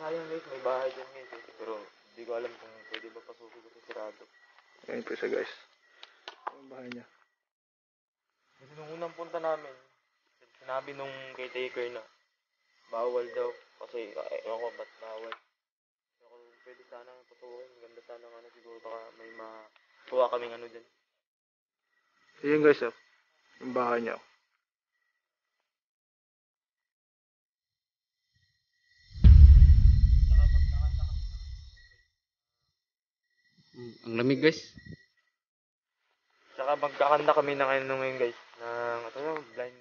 sayang guys, may bahay dyan guys eh. Pero hindi ko alam kung pwede ba pasukin kasi sarado. Ayan po siya guys. Ang bahay niya. Kasi nung unang punta namin, sinabi nung caretaker na bawal daw. Kasi ewan ko ba't bawal. So kung pwede sana pasukin, ganda sana nga na siguro baka may makuha kaming ano dyan. Ayan guys oh. Yung bahay niya. Ang lamig guys. Saka magkakanta kami ng ano ngayon guys, ng blind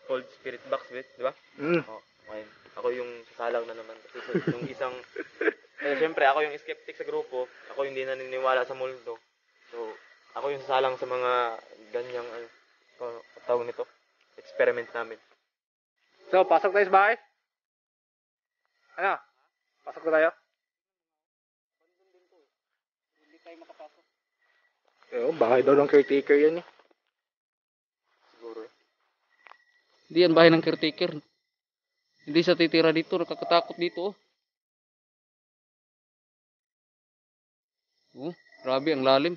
cold spirit box di ba? Oh, okay. Ako yung sasalang na naman kasi yung isang syempre ako yung skeptic sa grupo, ako yung hindi naniniwala sa multo. So, ako yung sasalang sa mga ganyang tawag nito, experiment namin. So, pasok tayo sa bahay? Ano? Pasok na tayo? Hindi tayo makapasok. Eh, bahay daw ng caretaker yan eh. Siguro. Hindi yan bahay ng caretaker. Hindi siya titira dito. Nakakatakot dito. Oh, grabe ang lalim.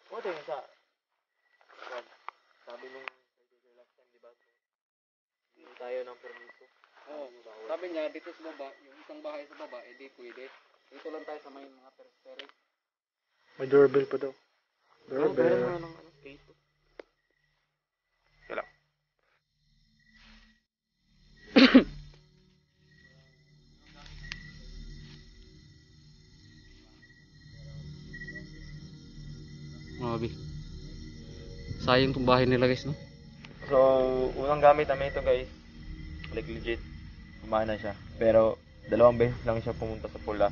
What yung sa sabi nung caretaker last time, di ba? Hindi tayo ng permiso. Oo, sabi niya dito sa baba, yung isang bahay sa baba, hindi pwede. Dito lang tayo sa may mga terrace. May doorbell pa daw. Pero Doorbell. ng case to. Wala. Grabe. Sayang tong bahay nila guys, no? So, unang gamit namin ito guys, like legit, kumana siya. Pero, 2 beses lang siya pumunta sa pula.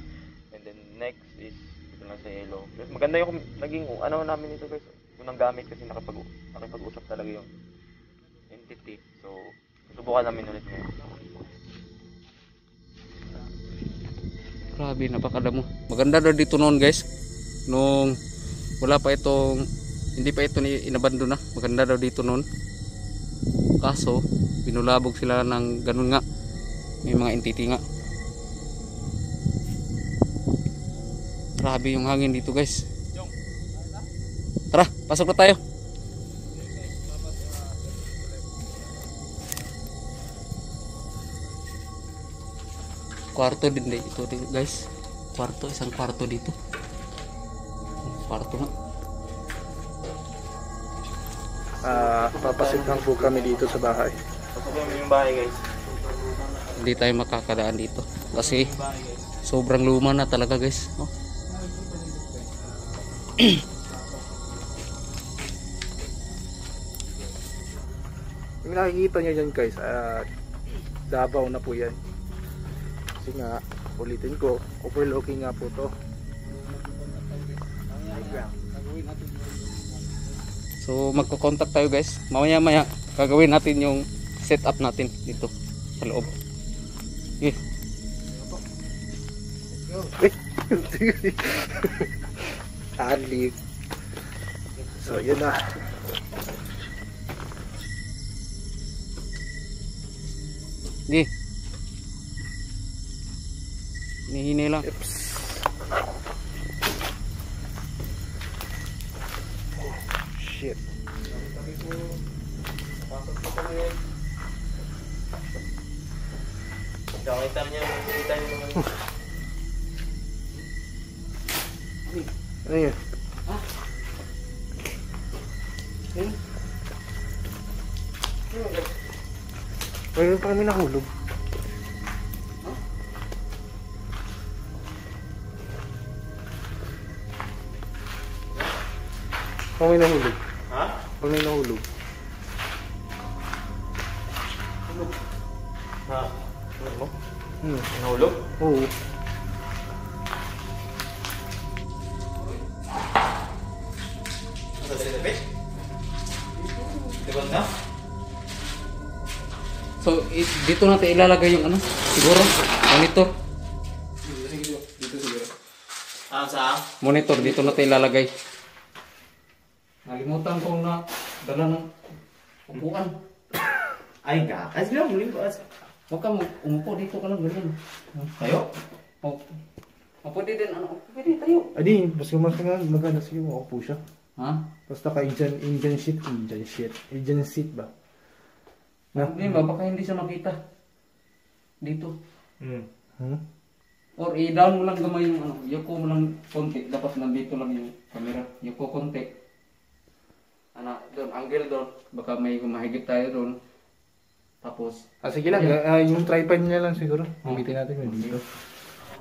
And then, next is, dito lang sa yellow. Mas maganda yung naging, ano namin ito guys, unang gamit kasi nakipag-usap talaga yung entity. So, subukan namin ulit ngayon. Grabe, napakadamo. Maganda daw dito noon guys. Nung wala pa itong, hindi pa ito inabandon na. Maganda daw dito noon. Kaso, binulabog sila ng ganun nga. May mga entity nga. Grabe yung hangin dito guys. Tara, pasok na tayo. Kwarto din dito guys. Kwarto, isang kwarto dito. Kwarto nga. Papasit lang po kami dito sa bahay. Pasukin mo yung bahay guys. Hindi tayo makakadaan dito kasi sobrang luma na talaga guys, no? Yung nakikita nyo dyan guys, Davao na po yan. Kasi nga, ulitin ko, overlooking nga po to. So magko-contact tayo guys. Mamaya gagawin natin yung setup natin dito sa loob. Okay. Adlib. So yun na. Di. Hinihinay lang. Oops. Oh, shit. Nakita niyo naman. Ano yun? Mayroon pa kami nahulog. Kung may nahulog. Ha? Kung may nahulog. Ha? Ano mo? Hmm. Nahulog? Oo. Ano sa tabi? Diba na? So dito natin ilalagay yung ano, siguro monitor. Dito siguro. Sa? Monitor, dito na tayo ilalagay. Nalimutan kong na dala ng upuan. Ay ka. As lang, muling ko. Huwag ka umupo dito ka lang ganyan. Tayo? O pwede din, ano, pwede tayo. Adi, basta maganda sige mo, upo siya. Ha? Basta ka Indian seat ba? Hindi ba, baka hindi siya makita. Dito. Hmm? Or i-down mo lang gamay yung ano, yuko mo lang konti. Dapat nandito lang yung camera. Yuko konti. Ano, doon, angle doon. Baka may mahigit tayo doon. Tapos, Sige lang, yung tripod niya lang siguro. Gamitin natin yun dito.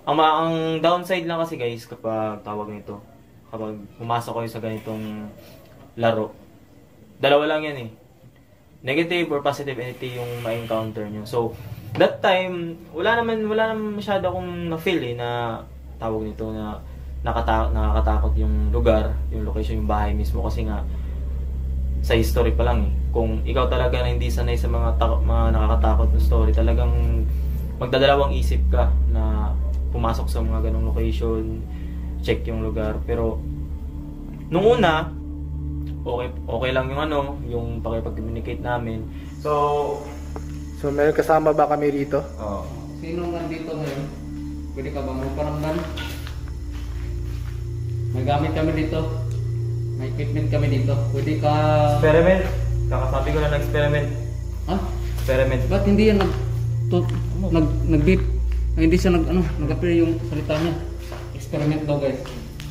Ang downside lang kasi guys kapag tawag nito, kapag pumasok kayo sa ganitong laro, dalawa lang yan eh. Negative or positive entity yung ma-encounter nyo. So, that time, wala naman masyado akong na-feel eh na tawag nito na nakakatakot yung lugar, yung location, yung bahay mismo kasi nga sa history pa lang eh. Kung ikaw talaga na hindi sanay sa mga nakakatakot na story, talagang magdadalawang isip ka na pumasok sa mga ganong location, check yung lugar. Pero nung una, okay lang yung yung pakipag-communicate namin. So may kasama ba kami rito? sino nandito ngayon? Pwede ka bang magparamdam? May gamit kami dito. May equipment kami dito. Pwede ka... experiment. Kakasabi ko na experiment. Ha? Experiment. Ba't hindi yan nag-beep? Hindi siya nag-appear yung salita niya. Experiment daw guys.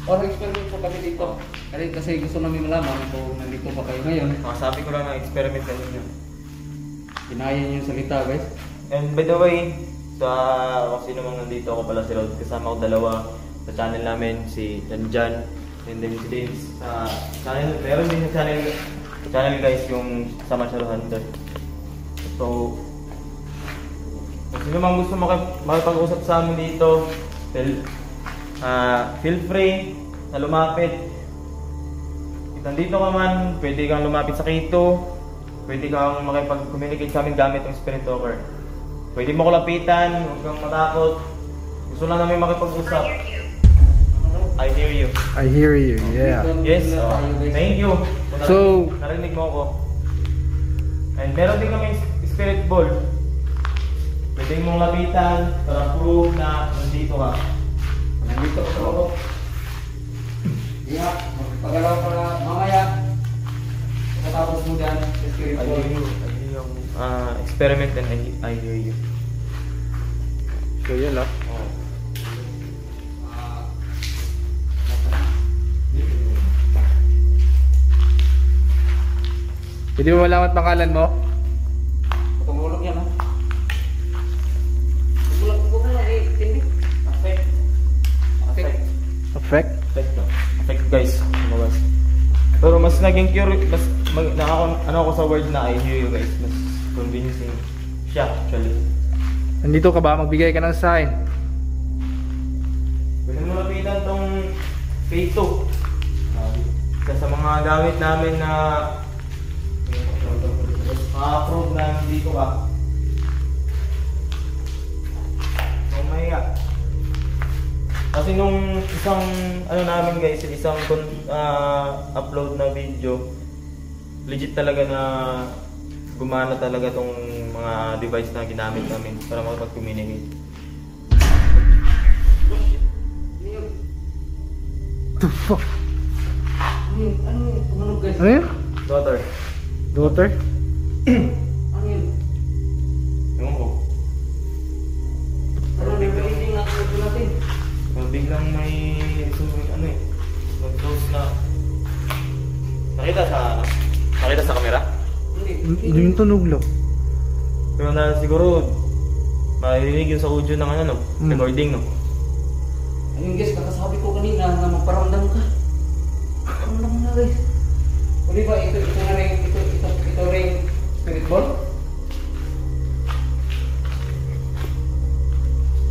Or experiment po kami dito. Kasi gusto namin malaman kung nandito pa kayo ngayon. Kakasabi ko lang na experiment na ninyo. Kinaya niyo yung salita guys. And by the way, kung sino mang nandito ako pala si Rod, kasama ko dalawa sa channel namin, si Janjan and then si Daves. Sa channel, meron din sa channel guys yung Sama Charo Hunter. So, kung sino mang gusto makipag-usap sa amin dito, feel free na lumapit. If nandito ka man, pwede kang lumapit sa Kito, pwede kang makipag-communicate sa amin gamit yung Spirit Talker. Pwede mo ko lapitan, huwag kang matakot. Gusto lang namin makipag-usap. I hear you. I hear you, yeah. Yes, thank you. So, Narinig mo ako. And meron din kami spirit ball. Pwede mong lapitan para prove na nandito ka. Nandito ako. Yeah, magpagalaw para mamaya. Katapos mo dyan, spirit I ball. hear you. I hear yung experiment and I hear you. so yun lang. Pwede mo malaman pangalan mo? Tumulog yan ha. Huwag na hindi. Affect. Effect? Affect guys. Lumabas. Pero mas naging curious, ako sa word na I hear you guys. Mas convincing siya actually. Nandito ka ba? Magbigay ka ng sign. Pwede mo lapitan tong K2. Isa sa mga gamit namin na ma-approve na dito ka. So maya. Kasi nung isang namin guys, isang upload na video, legit talaga na gumana talaga tong mga device na ginamit namin para makapag-communicate. The fuck? Ano yun? Tumanog guys. Ano yun? Daughter. Daughter? Ano yun? Ewan ko. Ano nag-reading natin? Biglang may mag-close na. Nakita sa camera? Hindi. Yung tunog lang. Pero na siguro maririnig yun sa audio ng recording no. Ayun guys, kakasabi ko kanina na magparamdam ka. Paramdam na guys. O diba, ito ring spirit ball?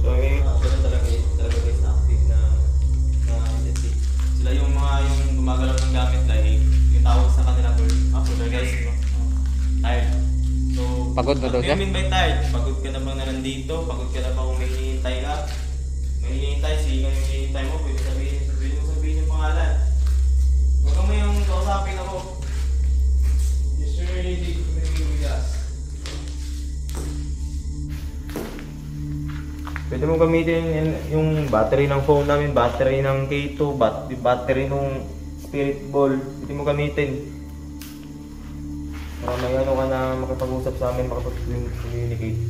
So ganun talaga guys na active na entity. Sila yung gumagalaw ng gamit like yung tawag sa kanila after guys, no? Tired. So Pagod na daw siya? What do you mean by tired? Pagod ka na bang na nandito? Pagod ka na bang kung may hinihintay ka? may hinihintay, sino yung hinihintay mo, pwede sabihin yung pangalan. Huwag kang mayang kausapin ako. Just really with us. Pwede mo gamitin yung battery ng phone namin, battery ng K2, battery ng Spirit Ball. Pwede mo gamitin. Para may ano ka na makipag-usap sa amin, makipag-communicate.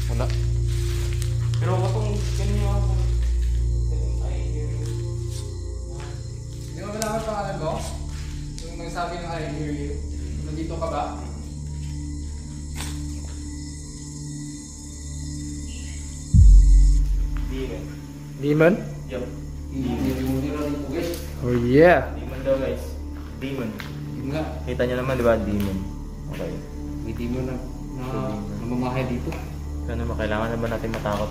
Wala. Pero kapag ganyan ako, I hear you. Hindi mo malaman pangalan ko? Yung nagsabi ng I hear you. Nandito ka ba? Demon. Demon? Yup. Hindi na dito guys. Oh yeah. Demon daw guys. Demon. Yun nga. Kita nyo naman, di ba? Demon. Okay. May demon na namamahay dito. Ano ba? Kailangan na ba natin matakot?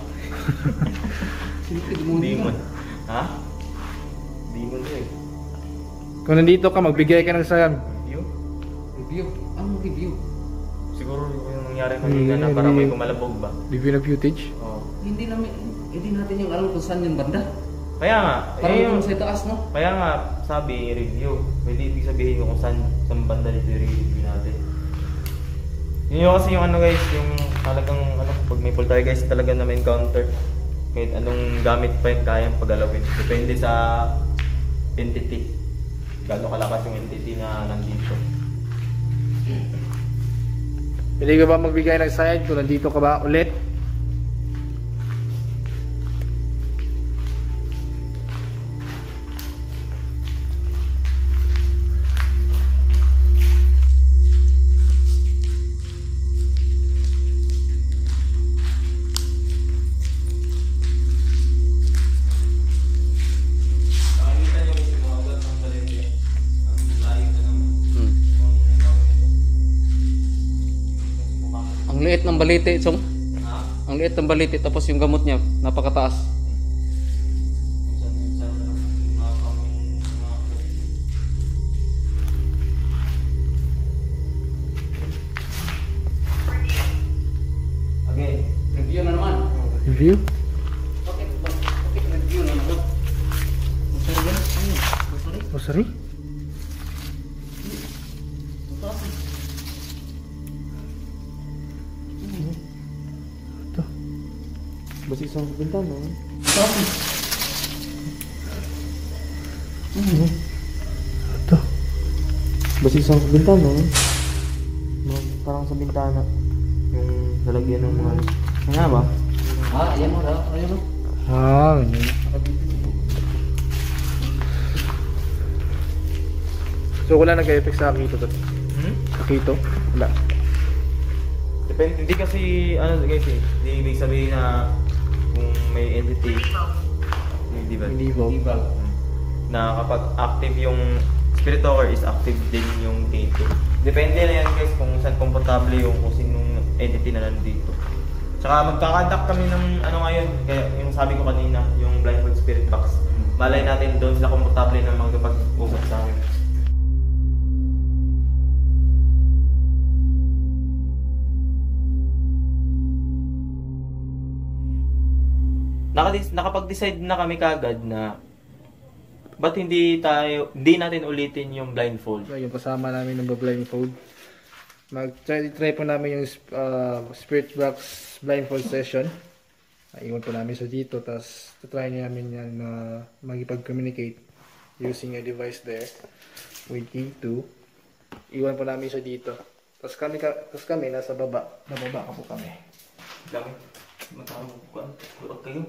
Siyempre, demon. Demon. Ha? Demon to eh. Kung nandito ka, magbigay ka ng sayang. Review? Review. Anong review? Siguro yung nangyari kanina na parang may kumalabog ba? Review na footage. Oo. Hindi natin yung alam kung saan yung banda. Kaya nga, Parang yung, kung sa taas, no? kaya nga sabi review. Pwede ibig sabihin kung saan banda dito yung review natin. Yun yung kasi yung ano guys, yung talagang ano, pag may poltergeist talaga na may encounter. Kahit anong gamit pa yung kayang paggalawin. Depende sa entity. Gaano kalakas yung entity na nandito. Pwede ka ba magbigay ng sayang kung nandito ka ba ulit? Nakikita niyo yung sinuwagat ng Valencia. Ang layo na naman. Ang liit ng balite, Chong. Ha? Ang liit ng balite, tapos yung gamot niya, napakataas. Minsan na lang mga kaming mga again. Review na naman. Review? Bakit review na naman? Sorry yan? Sorry? Oh, sorry? Ito. Basta isang bintana. Ito. Basta isang bintana. Parang sa bintana. Yung lalagyan ng mga... Kaya ba? Ayan mo. Ayan mo. Ah, ganyan. So wala nag-effect sa Akito to. Akito? Wala. Depende, hindi kasi, ano guys eh, hindi ibig sabihin na kung may entity, hindi ba? Hindi ba? Na kapag active yung Spirit Talker is active din yung K2. Depende na yan guys kung saan komportable yung kung sinong entity na nandito. Tsaka magkakandak kami ng ano ngayon, kaya yung sabi ko kanina, yung Blindfold Spirit Box. Malay natin doon sila komportable na magkapag-usap sa amin. Nakapag-decide na kami kagad na ba't hindi natin ulitin yung blindfold. So, yung kasama namin ng blindfold. Mag-try po namin yung Spirit Box blindfold session. Iwan po namin sa dito. Tapos try namin yan na magipag-communicate using a device there with K2. Iwan po namin sa dito. Tapos kami nasa baba. Nababa ka po kami. Dami. Matawag kayo.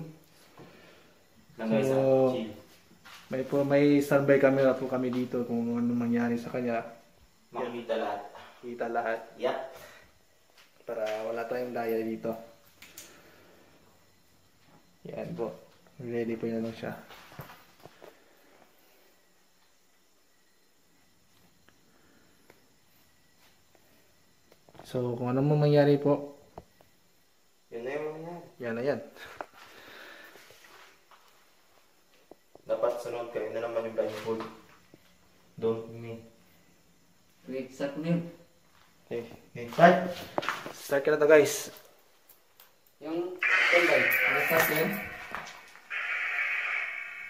Lang So, guys, chill. may standby camera po kami dito kung ano mangyari sa kanya. Makikita lahat. Kita lahat Yeah. para wala tayong daya dito. Yan po. Ready po na lang siya. So, kung ano mo mangyari po, Yun na yung mangyari. yan na yan. Dapat sunod kayo na naman yung blindfold. Don't me. Wait, start mo na yun. Okay. Okay. Start. Start ka na to guys. Yung tanggal. Nasa yan.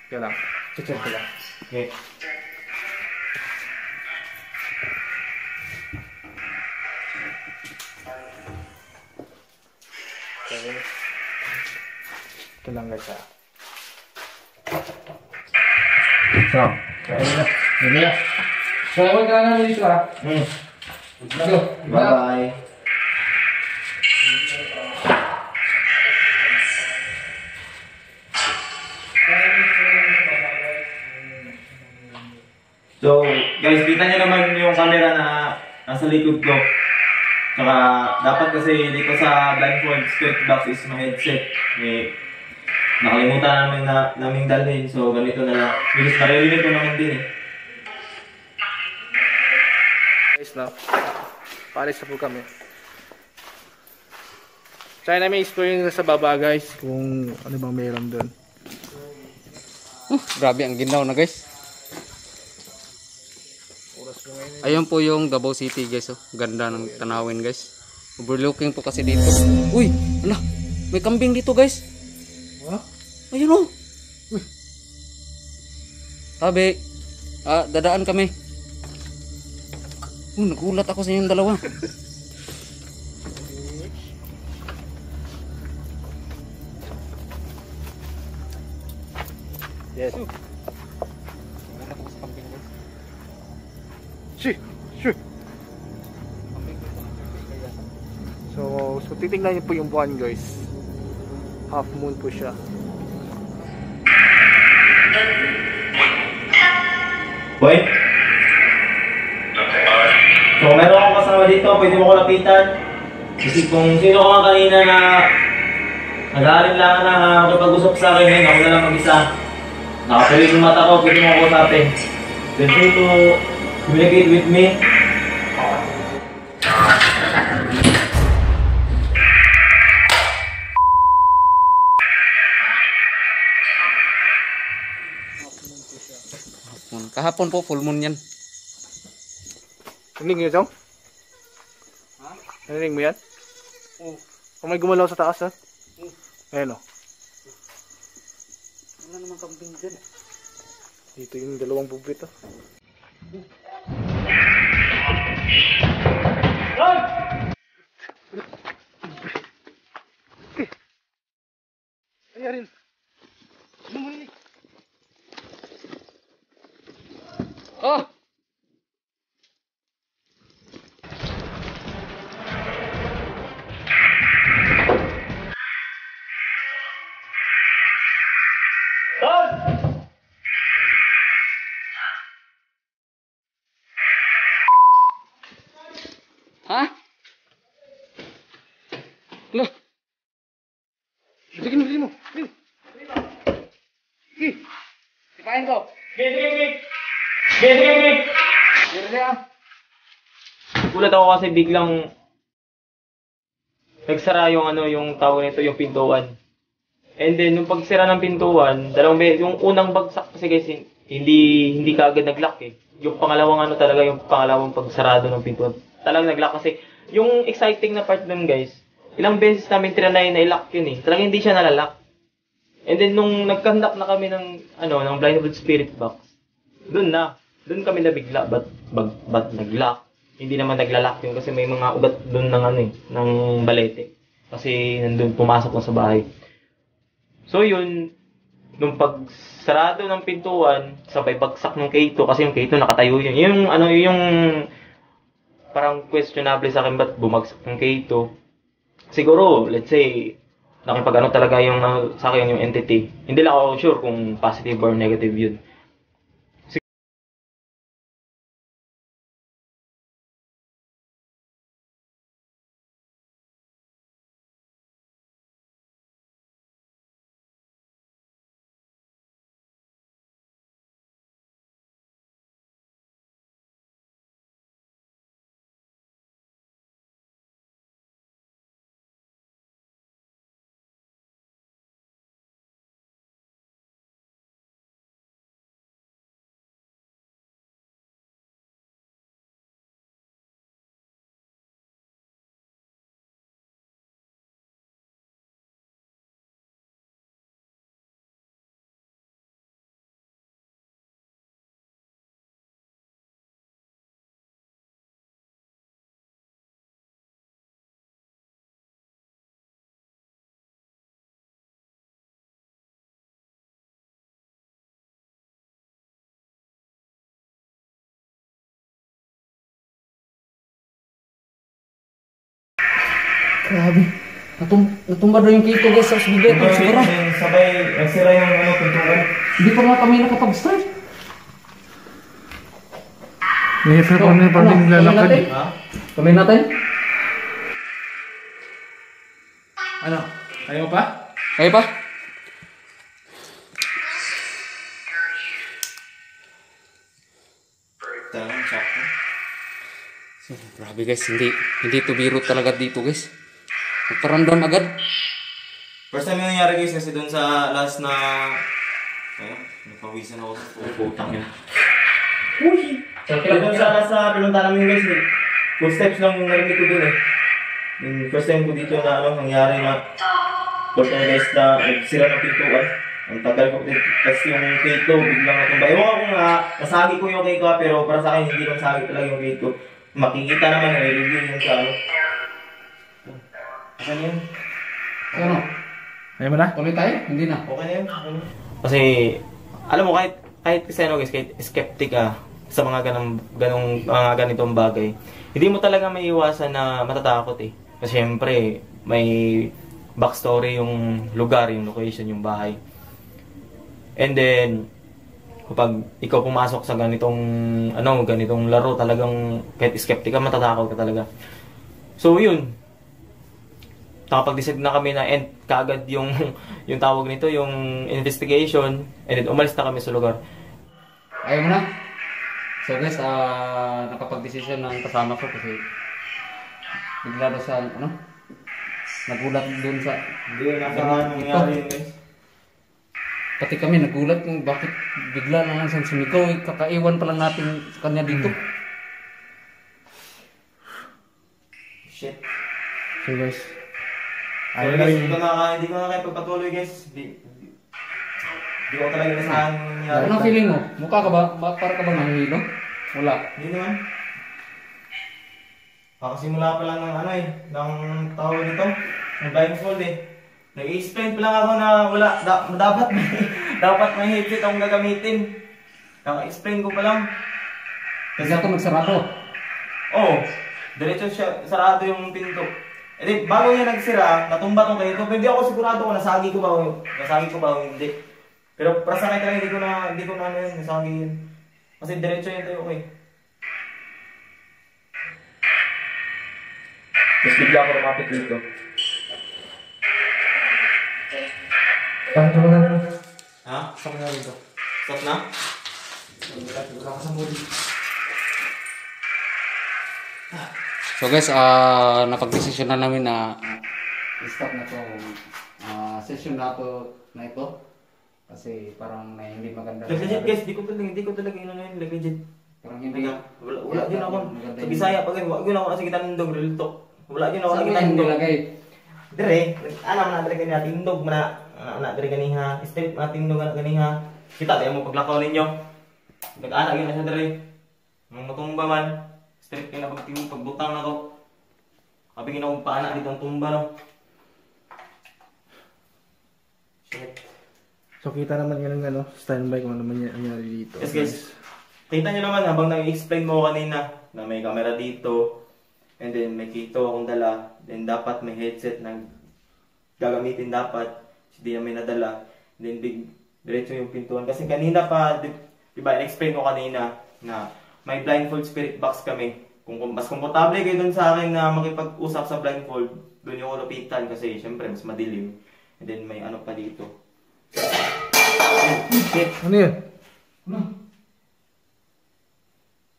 Kaya lang. Check ko lang. Okay. Okay. Ito lang guys ha. So, kaya na. Hindi na. So, huwag ka na dito ha. Let's go. Bye-bye. So, guys, kita nyo naman yung camera na nasa likod ko. Tsaka, dapat kasi dito sa blindfold spirit box is may headset. Nakalimutan namin dalhin. So, ganito na lang. Bilis maririnig ko naman din eh. Guys na. Paalis na po kami. Try namin explore yung nasa baba guys. Kung ano bang meron doon. Grabe ang ginaw na guys. Ayun po yung Davao City guys. Oh. Ganda ng tanawin guys. Overlooking po kasi dito. Uy! Ala! May kambing dito guys. Huh? Ayun o. Sabi. Dadaan kami. Nagulat ako sa inyong dalawa. Yes. Shit! Shit! So titingnan niyo po yung buwan guys. Half moon po siya. Boy? So, meron akong kasama dito, pwede mo ko lapitan. Kasi kung sino ka man kanina na nag-aalinlangan na makipag-usap sa akin, ngayon ako na lang mag-isa. Nakapilig yung mata ko, pwede mo ako usapin. Feel free to communicate with me. Kahapon po full moon yan. Narinig niyo ito? Ha? Narinig mo yan? Oo. Kung may gumalaw sa taas ha? Ayan o. Wala naman kambing dyan. Dito yung dalawang bubit o. Ayan rin. Ano mo rin? Oh! Ha? Loh. Bigyan mo, bigyan mo. Sipain ko. Sige! Dito siya. Gulat ako kasi biglang nagsara yung yung tawag nito, yung pintuan. And then, nung pagsira ng pintuan, yung unang bagsak kasi guys, hindi kaagad nag-lock eh. Yung pangalawang talaga, yung pangalawang pagsarado ng pintuan. Talagang nag-lock kasi, yung exciting na part dun guys, ilang beses namin trinay na i-lock yun eh. Talagang hindi siya nalalock. And then, nung nag-conduct na kami ng Blindfold Spirit Box, doon kami nabigla, ba't nag-lock? Hindi naman nagla-lock yun kasi may mga ugat doon ng balete. Kasi nandun pumasok na sa bahay. So yun, nung pagsarado ng pintuan, sabay bagsak ng K2 kasi yung K2 nakatayo yun. Yung parang questionable sa akin ba't bumagsak ng K2. Siguro, let's say, nakipag talaga yung sa akin yung entity. Hindi lang ako sure kung positive or negative yun. Grabe. Natumba daw yung kito guys sa bigay ko sira. Sabay, nagsira yung pintuan. Hindi pa nga kami nakapag-start. May effect on na parang naglalakad. Ha? Tuloy natin. Ano? Ayaw pa? Kaya pa? Talagang sakto. So, grabe guys, hindi to biro talaga dito guys. Nagparamdam agad. First time yung nangyari guys kasi dun sa last na... Ayun, napawisan ako sa putang yun. Uy! Dun sa last na pinunta namin guys, full steps lang yung narinig ko dun eh. Yung first time ko dito na nangyari na first time guys na nagsira ng pintuan. Ang tagal ko din kasi yung cake ko biglang natumba. Ewan ko nga, nasagi ko yung cake ko pero para sa akin hindi lang nasagi talaga yung cake ko. Makikita naman na review yung sa ano. Ano yun? Ano? Ayaw mo na? Tuloy tayo? Hindi na. Okay na yun. Kasi, alam mo, kahit kasi ano guys, kahit skeptic sa mga mga ganitong bagay, hindi mo talaga may iwasan na matatakot eh. Kasi syempre, may backstory yung lugar, yung location, yung bahay. And then, kapag ikaw pumasok sa ganitong laro, talagang kahit skeptic ka, matatakot ka talaga. So, yun. Nakapag-decide na kami na end kaagad yung tawag nito, yung investigation, and then umalis na kami sa lugar. Ayaw mo na? So guys, nakapag-decision ng kasama ko kasi bigla daw sa, nagulat dun sa... Hindi, nasa nangyari yun guys. Pati kami nagulat kung bakit bigla na lang siyang sumigaw. Kakaiwan pa lang natin sa kanya dito. Shit. So guys. So guys, hindi ko na kayo pagpatuloy guys. Hindi ko talaga nasahan nangyari. Anong feeling mo? Mukha ka ba? Para ka bang nahihilo? Wala. Hindi naman. Kakasimula pa lang ng ng tawag nito. Ng blindfold eh. Nag-explain pa lang ako na wala, dapat may headset akong gagamitin. Kaka-explain ko pa lang. Kasi ako nagsarado. Oo. Diretso siya, sarado yung pinto. E di, bago niya nagsira, natumba tong kanito. Pero hindi ako sigurado kung nasagi ko ba o hindi. Pero para sa akin talaga, hindi ko na nasagi yun. Kasi diretso yun tayo, okay. Tapos bigla ako lumapit dito. Parang ito na. Ha? Stop na dito. Stop na? Wala ka sa mood. So guys, napag-desisyon na namin na stop na to session na ito kasi parang hindi maganda. Legit guys, hindi ko talaga yun legit. Parang hindi. Wala din ako. Sa Bisaya pag wala din ako sa kitandog real talk. Wala din ako sa kitandog. Dire, na dire kaniya tindog na dire kaniha, straight na tindog na kaniha. Kita tayo mo paglakaw ninyo. Nag-ana gyud na sa dire. Nang matumba man. Straight kayo na pagbutang na to. Kabingin akong paana dito ang tumba no. Shit. So kita naman yun ng standby kung ano naman nangyari dito. Yes guys. Kita nyo naman habang nag-explain mo kanina na may camera dito. And then may kito akong dala. Then dapat may headset na gagamitin dapat. Hindi na may nadala. Then diretso yung pintuan. Kasi kanina pa, diba, explain ko kanina na may blindfold spirit box kami. Kung mas komportable kayo dun sa akin na makipag-usap sa blindfold, dun yung lapitan kasi syempre mas madilim. And then may ano pa dito. Shit. Ano yun? Ano?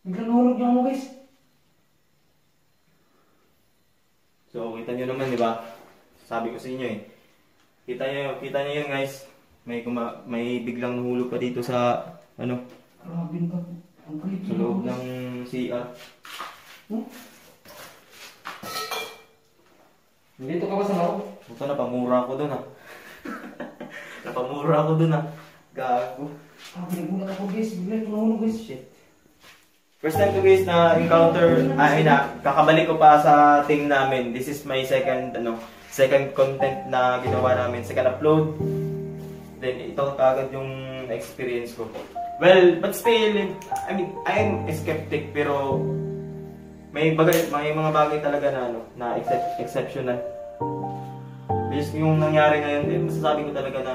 Biglang nahulog yung ano guys. So kita nyo naman diba? Sabi ko sa inyo eh. Kita nyo yun guys. May biglang nahulog pa dito sa ano. Grabe ka. Sa loob ng CR. Dito ka ba sa loob? Buta napamura ako dun Napamura ako dun Gago. Nagulat ako guys. Biglang nahulog guys. Shit. First time to guys na encounter, kakabalik ko pa sa team namin. This is my second content na ginawa namin. Second upload. Then ito kagad yung experience ko. Well, but still, I mean, I'm skeptic pero may mga bagay talaga na exceptional. Based yung nangyari ngayon, masasabi ko talaga na